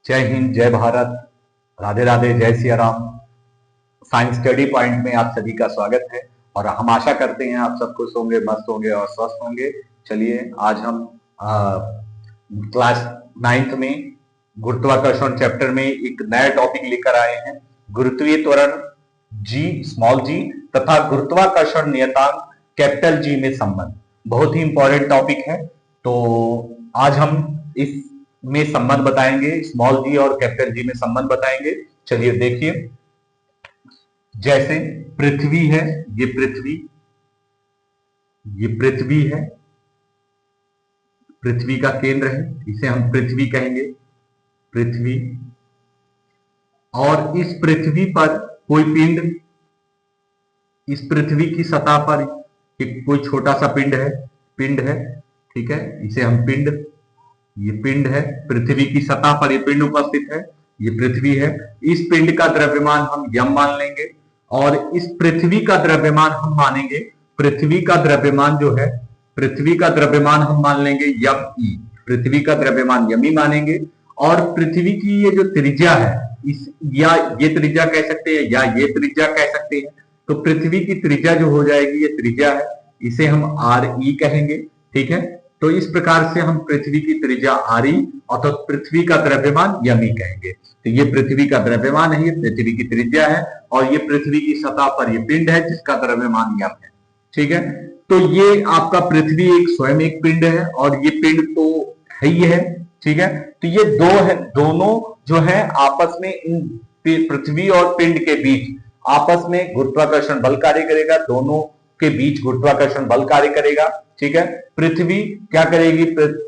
जय हिंद, जय भारत, राधे राधे, जय Siya Ram. Science study point में आप सभी का स्वागत है और हम आशा करते हैं आप सब खुश होंगे, मस्त होंगे और स्वस्थ होंगे। चलिए आज हम क्लास 9th में गुरुत्वाकर्षण चैप्टर में एक नया टॉपिक लेकर आए हैं। गुरुत्वीय त्वरण जी, स्मॉल जी तथा गुरुत्वाकर्षण नियतांक कैपिटल जी में संबंध बहुत ही इंपॉर्टेंट टॉपिक है। तो आज हम इस में संबंध बताएंगे, स्मॉल जी और कैपिटल जी में संबंध बताएंगे। चलिए देखिए, जैसे पृथ्वी है, ये पृथ्वी है, पृथ्वी का केंद्र है, इसे हम पृथ्वी कहेंगे, पृथ्वी। और इस पृथ्वी पर कोई पिंड, इस पृथ्वी की सतह पर एक कोई छोटा सा पिंड है, ठीक है, इसे हम पिंड, ये पिंड है, पृथ्वी की सतह पर ये पिंड उपस्थित है, ये पृथ्वी है। इस पिंड का द्रव्यमान हम यम मान लेंगे और इस पृथ्वी का द्रव्यमान हम मानेंगे, पृथ्वी का द्रव्यमान जो है, पृथ्वी का द्रव्यमान हम मान लेंगे यम ई, पृथ्वी का द्रव्यमान यमी मानेंगे। और पृथ्वी की ये जो त्रिज्या है, इस या ये त्रिज्या कह सकते हैं या ये त्रिज्या कह सकते हैं। तो पृथ्वी की त्रिज्या जो हो जाएगी, ये त्रिज्या है, इसे हम आर ई कहेंगे, ठीक है। तो इस प्रकार से हम पृथ्वी की त्रिज्या आरी अर्थात पृथ्वी का द्रव्यमान यमी कहेंगे। तो ये पृथ्वी का द्रव्यमान है, ये पृथ्वी की त्रिज्या है और ये पृथ्वी की सतह पर ये पिंड है जिसका द्रव्यमान यम है, ठीक है। तो ये आपका पृथ्वी एक स्वयं एक पिंड है और ये पिंड तो है ही है, ठीक है। तो ये दो है, दोनों जो है आपस में, इन पृथ्वी और पिंड के बीच आपस में गुरुत्वाकर्षण बल कार्य करेगा, दोनों के बीच गुरुत्वाकर्षण बल कार्य करेगा, ठीक है। पृथ्वी क्या करेगी,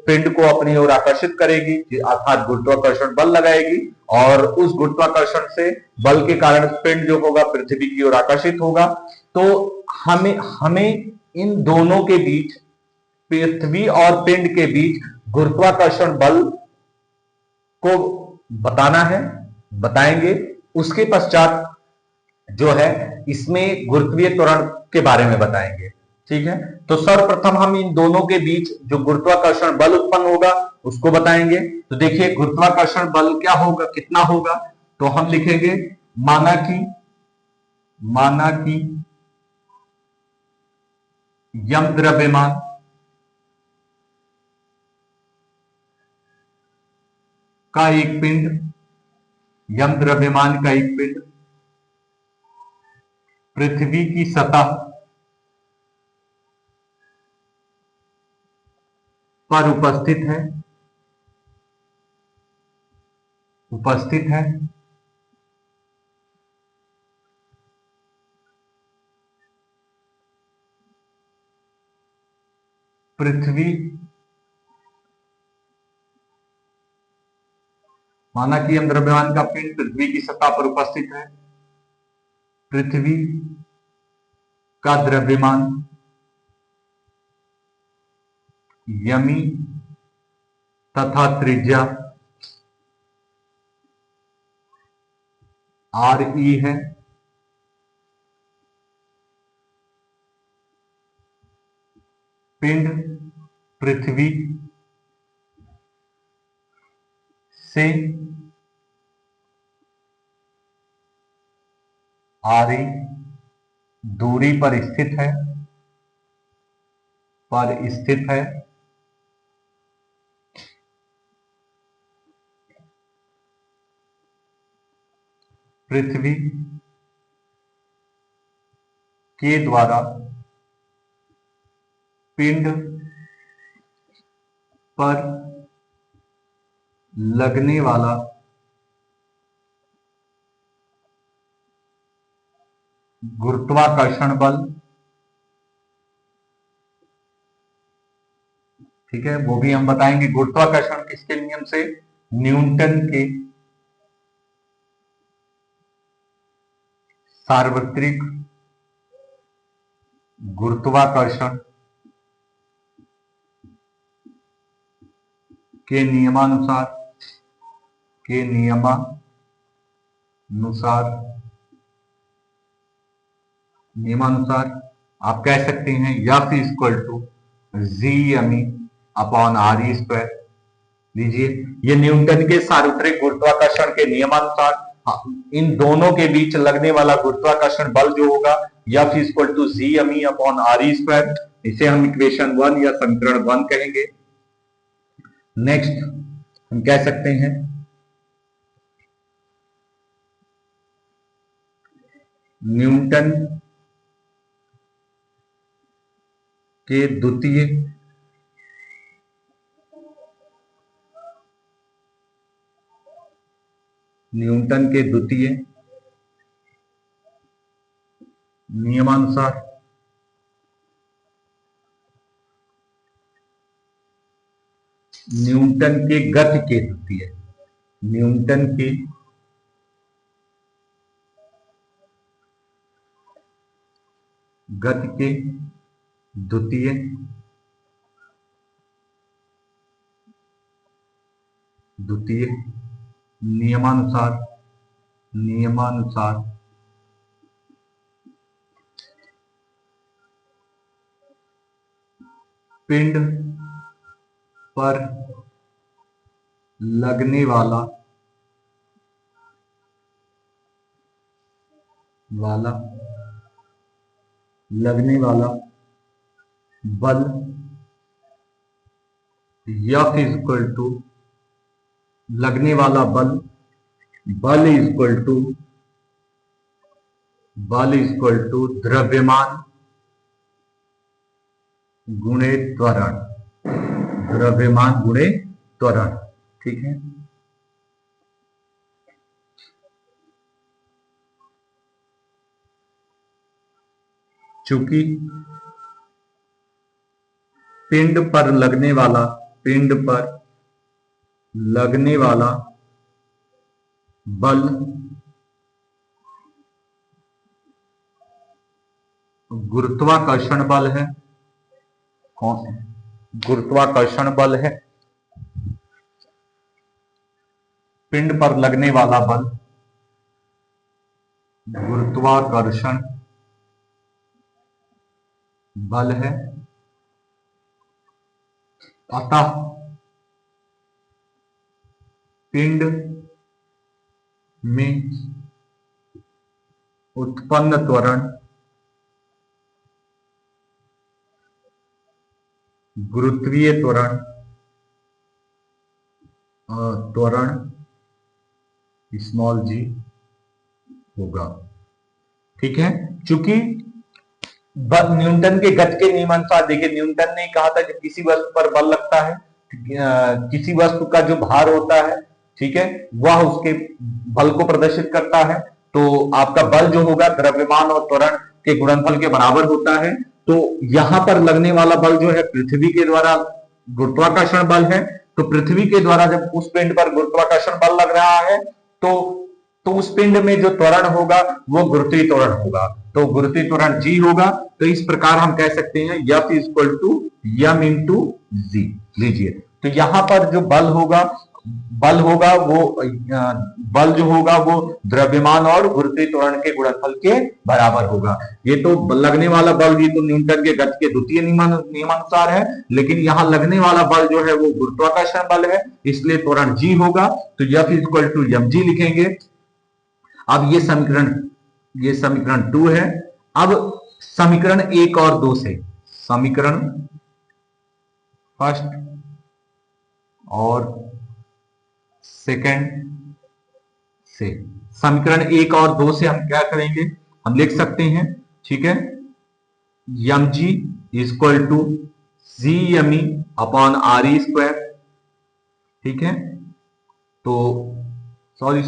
पिंड को अपनी ओर आकर्षित करेगी, अर्थात गुरुत्वाकर्षण बल लगाएगी और उस गुरुत्वाकर्षण से बल के कारण पिंड जो होगा पृथ्वी की ओर आकर्षित होगा। तो हमें इन दोनों के बीच, पृथ्वी और पिंड के बीच गुरुत्वाकर्षण बल को बताना है, बताएंगे। उसके पश्चात जो है इसमें गुरुत्वीय त्वरण के बारे में बताएंगे, ठीक है। तो सर्वप्रथम हम इन दोनों के बीच जो गुरुत्वाकर्षण बल उत्पन्न होगा उसको बताएंगे। तो देखिए गुरुत्वाकर्षण बल क्या होगा, कितना होगा, तो हम लिखेंगे माना कि यम द्रव्यमान का एक पिंड, यम द्रव्यमान का एक पिंड पृथ्वी की सतह पर उपस्थित है, पृथ्वी, माना कि यम द्रव्यमान का पिंड पृथ्वी की सतह पर उपस्थित है, पृथ्वी का द्रव्यमान यमी तथा त्रिज्या आर ई है। पिंड पृथ्वी से आरी दूरी पर स्थित है, पृथ्वी के द्वारा पिंड पर लगने वाला गुरुत्वाकर्षण बल, ठीक है, वो भी हम बताएंगे। गुरुत्वाकर्षण किसके नियम से, न्यूटन के सार्वत्रिक गुरुत्वाकर्षण के नियमानुसार आप कह सकते हैं F equal to G M E upon R E square, लीजिए, ये न्यूटन के सार्वत्रिक गुरुत्वाकर्षण के नियमानुसार इन दोनों के बीच लगने वाला गुरुत्वाकर्षण बल जो होगा F equal to G M E upon R E square, इसे हम इक्वेशन 1 या समीकरण 1 कहेंगे। नेक्स्ट हम कह सकते हैं न्यूटन के द्वितीय नियमानुसार न्यूटन के गति के द्वितीय नियमानुसार पिंड पर लगने वाला बल F इक्वल टू बल इक्वल टू द्रव्यमान गुणे त्वरण, ठीक है। चूंकि पिंड पर लगने वाला बल गुरुत्वाकर्षण बल है। कौन सा? गुरुत्वाकर्षण बल है। पिंड पर लगने वाला बल गुरुत्वाकर्षण बल है, अतः पिंड में उत्पन्न त्वरण गुरुत्वीय त्वरण स्मॉल जी होगा, ठीक है। चूंकि न्यूटन के गति के नियमानुसार, देखिए न्यूटन ने कहा था जब किसी वस्तु पर बल लगता है, किसी वस्तु का जो भार होता है, ठीक है, वह उसके बल को प्रदर्शित करता है। तो आपका बल जो होगा द्रव्यमान और त्वरण के गुणनफल के बराबर होता है। तो यहां पर लगने वाला बल जो है पृथ्वी के द्वारा गुरुत्वाकर्षण बल है। तो पृथ्वी के द्वारा जब उस पिंड पर गुरुत्वाकर्षण बल लग रहा है तो उस पिंड में जो त्वरण होगा वो गुरुत्वीय त्वरण होगा, तो गुरुत्वीय त्वरण जी होगा। तो इस प्रकार हम कह सकते हैं F equal to m into g. लीजिए, तो यहां पर जो बल होगा वो द्रव्यमान और गुरुत्वीय त्वरण के गुणनफल के बराबर होगा। ये तो लगने वाला बल, ये तो न्यूटन के गति के द्वितीय नियमानुसार है, लेकिन यहाँ लगने वाला बल जो है वो गुरुत्वाकर्षण बल है, इसलिए त्वरण जी होगा। तो F इक्वल टू mg लिखेंगे। अब ये समीकरण 2 है। अब समीकरण 1 और 2 से, समीकरण फर्स्ट और सेकंड से, समीकरण 1 और 2 से हम क्या करेंगे, हम लिख सकते हैं, ठीक है, mg equal to G M E upon R E square, ठीक है। तो सॉरी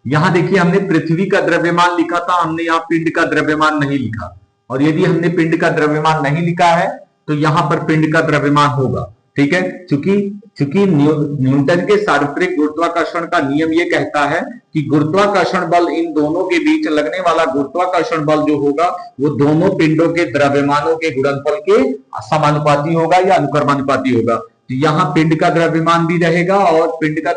यहां देखिए हमने पृथ्वी का द्रव्यमान लिखा था, हमने यहां पिंड का द्रव्यमान नहीं लिखा। और यदि हमने पिंड का द्रव्यमान नहीं लिखा है तो यहां पर पिंड का द्रव्यमान होगा, ठीक है। चूंकि न्यूटन के सार्वत्रिक गुरुत्वाकर्षण का नियम यह कहता है कि गुरुत्वाकर्षण बल, इन दोनों के बीच लगने वाला गुरुत्वाकर्षण बल जो होगा वो दोनों पिंडों के द्रव्यमानों के गुणनफल के समानुपाती होगा या अनुक्रमानुपाती होगा। तो यहाँ पिंड का द्रव्यमान भी रहेगा और पृथ्वी का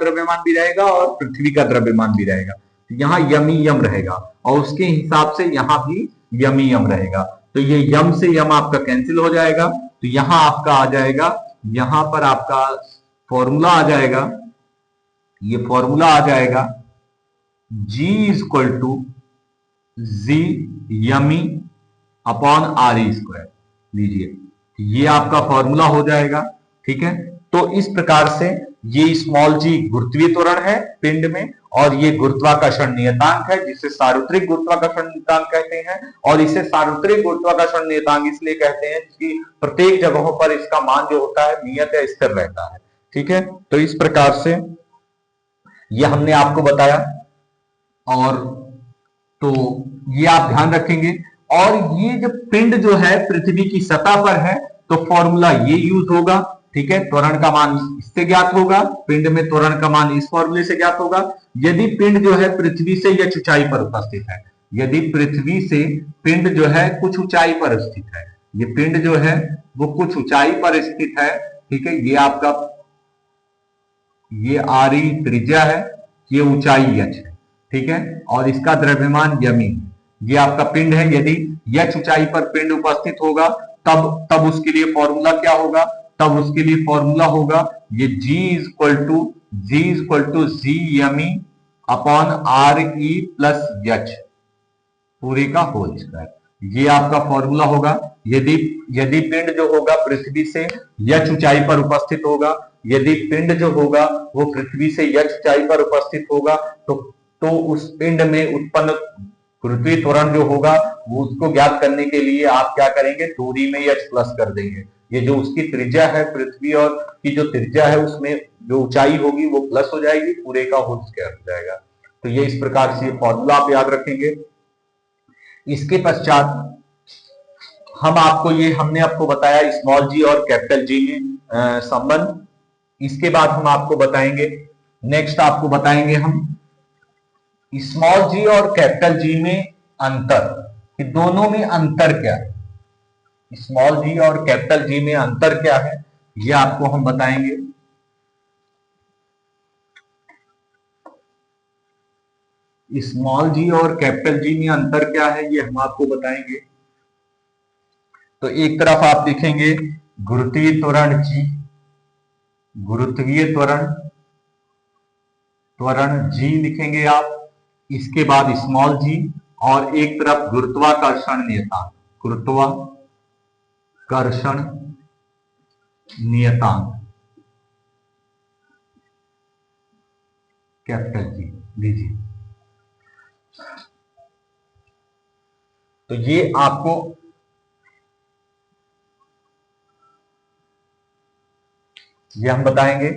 द्रव्यमान भी रहेगा। तो यहाँ यमी यम रहेगा और उसके हिसाब से यहाँ भी यमी यम रहेगा। तो ये यम से यम आपका कैंसिल हो जाएगा। तो यहाँ आपका आ जाएगा, यहाँ पर आपका फॉर्मूला आ जाएगा, ये फॉर्मूला आ जाएगा G is equal to G M E upon R E square. लीजिए, ये आपका फॉर्मूला हो जाएगा। ठीक है, तो इस प्रकार से ये स्मॉल जी गुरुत्वीय त्वरण है पिंड में, और ये गुरुत्वाकर्षण नियतांक है जिसे सार्वत्रिक गुरुत्वाकर्षण नियतांक कहते हैं। और इसे सार्वत्रिक गुरुत्वाकर्षण नियतांक इसलिए कहते हैं कि प्रत्येक जगहों पर इसका मान जो होता है नियत या स्थिर रहता है। ठीक है, तो इस प्रकार से ये हमने आपको बताया, और तो ये आप ध्यान रखेंगे। और ये जब पिंड जो है पृथ्वी की सतह पर है तो फॉर्मूला ये यूज होगा। ठीक है, त्वरण का मान इससे ज्ञात होगा, पिंड में त्वरण का मान इस फॉर्मूले से ज्ञात होगा। यदि पिंड जो है पृथ्वी से या ऊंचाई पर उपस्थित है, यदि पृथ्वी से पिंड जो है कुछ ऊंचाई पर स्थित है, ये पिंड जो है वो कुछ ऊंचाई पर स्थित है। ठीक है, ये आपका ये आर ई त्रिज्या है, ये ऊंचाई एच है। ठीक है, और इसका द्रव्यमान यमी है, ये आपका पिंड है। यदि एच ऊंचाई पर पिंड उपस्थित होगा तब तब उसके लिए फॉर्मूला क्या होगा, तब उसके लिए फॉर्मूला होगा ये G is equal to G M E upon R E plus H पूरे का होल स्क्वायर। ये आपका फॉर्मूला होगा। यदि यदि पिंड जो होगा पृथ्वी से एच ऊंचाई पर उपस्थित होगा, यदि पिंड जो होगा वो पृथ्वी से एच ऊंचाई पर उपस्थित होगा तो उस पिंड में उत्पन्न गुरुत्वीय त्वरण जो होगा वो उसको ज्ञात करने के लिए आप क्या करेंगे, दूरी में एच प्लस कर देंगे। ये जो उसकी त्रिज्या है पृथ्वी और की जो त्रिज्या है उसमें जो ऊंचाई होगी वो प्लस हो जाएगी, पूरे का होल स्क्वायर हो जाएगा। तो ये इस प्रकार से फॉर्मूला आप याद रखेंगे। इसके पश्चात हमने आपको बताया स्मॉल जी और कैपिटल जी में संबंध। इसके बाद हम आपको बताएंगे, नेक्स्ट आपको बताएंगे हम स्मॉल जी और कैपिटल जी में अंतर, कि दोनों में अंतर क्या है। स्मॉल जी और कैपिटल जी में अंतर क्या है ये आपको हम बताएंगे। स्मॉल जी और कैपिटल जी में अंतर क्या है ये हम आपको बताएंगे। तो एक तरफ आप लिखेंगे गुरुत्वीय त्वरण जी, गुरुत्वीय त्वरण त्वरण जी लिखेंगे आप। इसके बाद स्मॉल जी, और एक तरफ गुरुत्वाकर्षण नियतांक, गुरुत्वाकर्षण नियतांक कैपिटल जी लीजिए। तो ये आपको ये हम बताएंगे।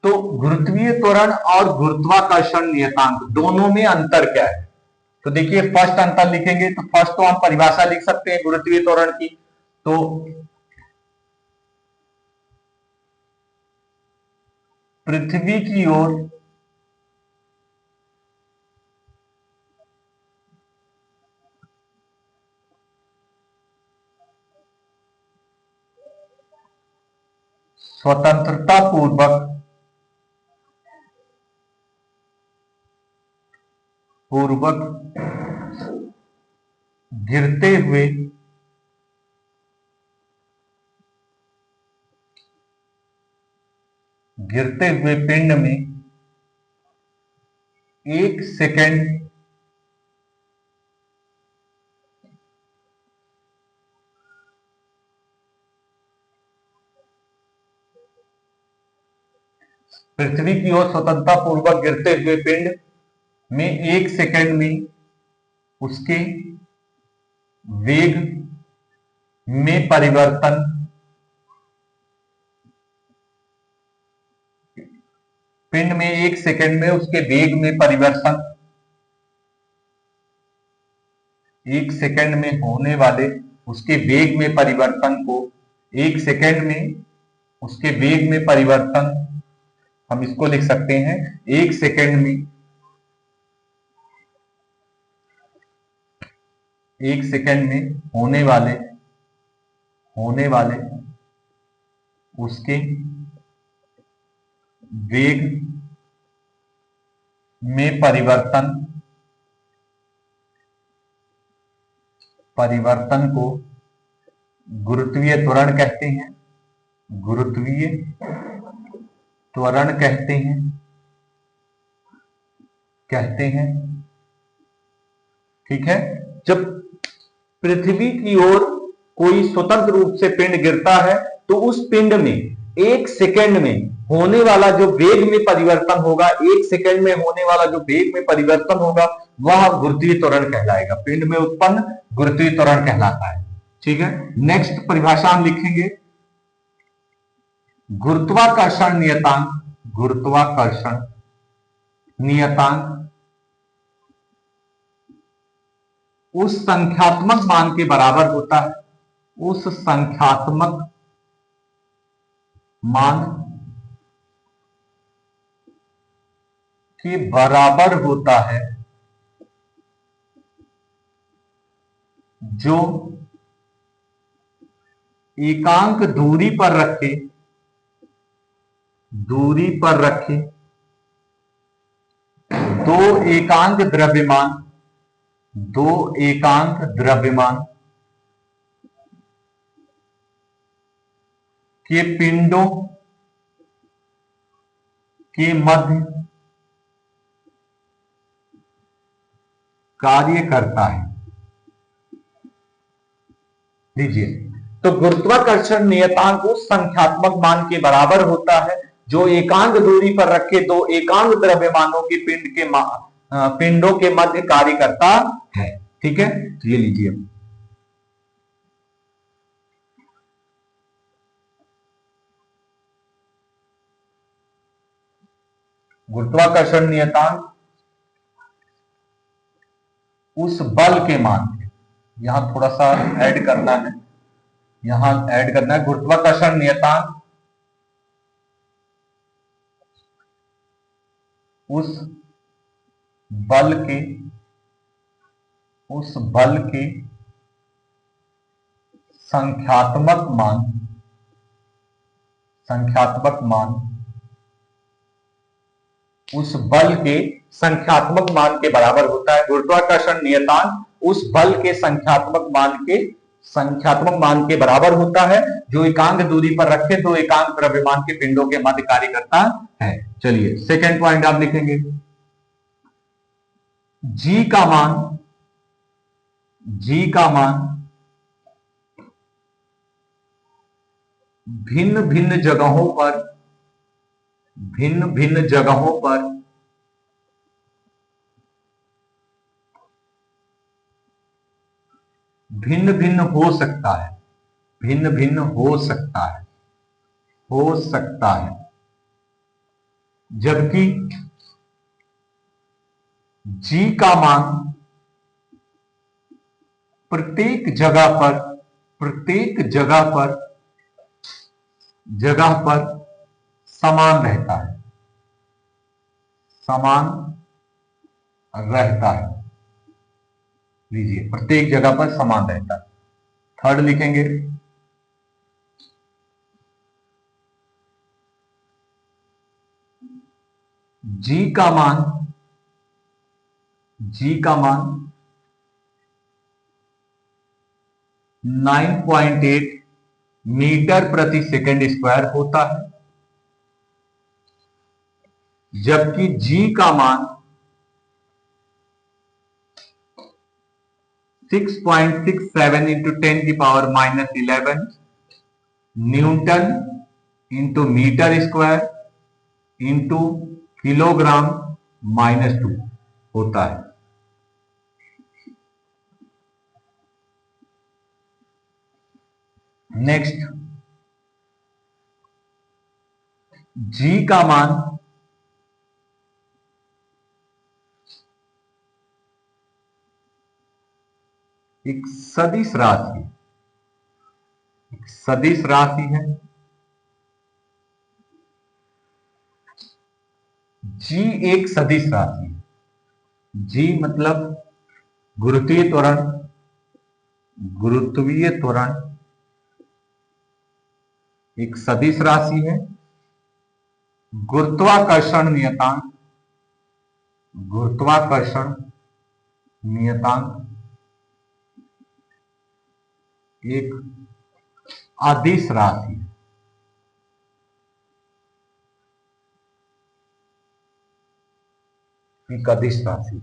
तो गुरुत्वीय त्वरण और गुरुत्वाकर्षण नियतांक दोनों में अंतर क्या है। तो देखिए, फर्स्ट अंतर लिखेंगे तो फर्स्ट तो हम परिभाषा लिख सकते हैं गुरुत्वीय त्वरण की। तो पृथ्वी की ओर स्वतंत्रता पूर्वक गिरते हुए पिंड में 1 सेकंड पृथ्वी की ओर स्वतंत्रता पूर्वक गिरते हुए पिंड में 1 सेकंड में उसके वेग में परिवर्तन, पिंड में 1 सेकंड में उसके वेग में परिवर्तन, 1 सेकंड में होने वाले उसके वेग में परिवर्तन को, 1 सेकंड में उसके वेग में परिवर्तन हम इसको लिख सकते हैं 1 सेकंड में, 1 सेकंड में होने वाले उसके वेग में परिवर्तन को गुरुत्वीय त्वरण कहते हैं, गुरुत्वीय त्वरण कहते हैं। ठीक है, जब पृथ्वी की ओर कोई स्वतंत्र रूप से पिंड गिरता है तो उस पिंड में 1 सेकंड में होने वाला जो वेग में परिवर्तन होगा, 1 सेकंड में होने वाला जो वेग में परिवर्तन होगा, वह गुरुत्वीय त्वरण कहलाएगा। पिंड में उत्पन्न गुरुत्वीय त्वरण कहलाता है। ठीक है, नेक्स्ट परिभाषा हम लिखेंगे, गुरुत्वाकर्षण नियतांक उस संख्यात्मक मान के बराबर होता है, उस संख्यात्मक मान के बराबर होता है जो एकांक दूरी पर रखे दो एकांक द्रव्यमान के पिंडों के मध्य कार्य करता है। लीजिए, तो गुरुत्वाकर्षण नियतांक उस संख्यात्मक मान के बराबर होता है जो एकांक दूरी पर रखे दो एकांक द्रव्यमानों के पिंडों के मध्य कार्य करता है। ठीक है, तो ये लीजिए, गुरुत्वाकर्षण नियतांक उस बल के मान के, यहां थोड़ा सा ऐड करना है, गुरुत्वाकर्षण नियतांक उस बल के संख्यात्मक मान उस बल के संख्यात्मक मान के बराबर होता है। गुरुत्वाकर्षण नियतांक उस बल के संख्यात्मक मान के बराबर होता है जो एकांक दूरी पर रखे दो एकांक द्रव्यमान के पिंडों के मध्य कार्य करता है। चलिए, सेकंड पॉइंट आप लिखेंगे, जी का मान भिन्न भिन्न जगहों पर भिन्न भिन्न हो सकता है, जबकि जी का मान प्रत्येक जगह पर समान रहता है। लीजिए, प्रत्येक जगह पर समान रहता है। थर्ड लिखेंगे, जी का मान 9.8 मीटर प्रति सेकंड स्क्वायर होता है, जबकि जी का मान 6.67 into 10⁻11 newton into metre square into kilogram -2 होता है। नेक्स्ट, जी का मान एक सदिश राशि है। जी एक सदिश राशि है। जी मतलब गुरुत्वीय त्वरण एक सदिश राशि है। गुरुत्वाकर्षण नियतांक एक अदिश राशि है। एक अदिश राशि।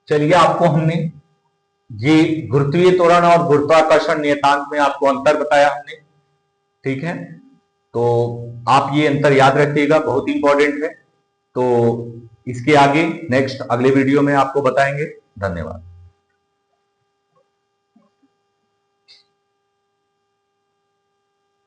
चलिए, आपको हमने ये गुरुत्वीय त्वरण और गुरुत्वाकर्षण नियतांक में आपको अंतर बताया हमने, ठीक है। तो आप ये अंतर याद रखिएगा, बहुत इंपॉर्टेंट है। तो इसके आगे नेक्स्ट अगले वीडियो में आपको बताएंगे। धन्यवाद।